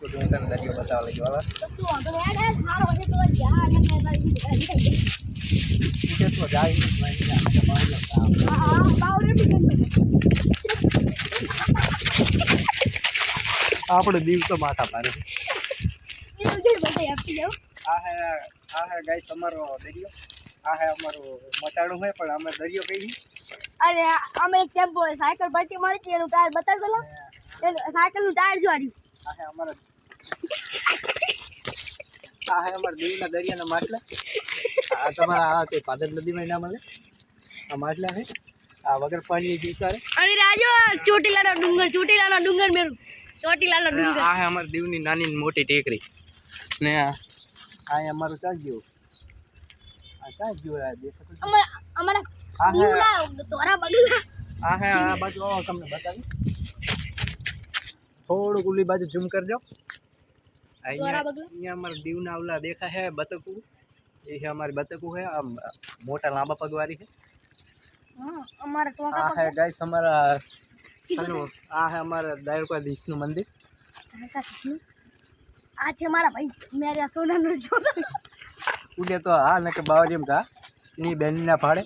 તો હું તને દરિયો બતાવવા લઈ જવાલા તો જાય આપણે દીવ તો માથા પાડે આ હે ગાઈસ અમારો દરિયો આ હે અમારો મટાડું હે પણ અમે દરિયો કઈ અરે અમે કેમ બોલ સાયકલ પલટી મારી હતી એનું ટાયર બતાવ દો સાયકલ નું ટાયર જો આર્યું આ હે અમારા દીવના દરિયાના માટલા આ તમારા આ તે પાદર નદીમાં ના મળે આ માટલા હે આ વગર પાણી જીવતા રે અરે રાજો ચોટીલાનો ડુંગર મેરું ચોટીલાનો ડુંગર આ હે અમારા દીવની નાની મોટી ટેકરી ને આ અમારું ચાલ ગયું આ ચાલ ગયું આ દેખાતું અમારા દીવના તોરા બગલા આ હે આ બાજુ આવો તમને બતાવી થોડું ઉલી બાજુ ઝૂમ કરજો અહીંયા અમારા દીવના ઓલા દેખા હે બતકુ એ છે અમારી બતકુ હે આ મોટા લાંબા પગવારી છે અમારા તો આ હે ગાઈસ અમારા આ હે અમારા દ્વારકાધીશનું મંદિર આ છે મારા ભાઈ મેરા સોનાનો જોડા ઉડે તો હા ને કે બાવરીમ કા ની બેન ના ફાડે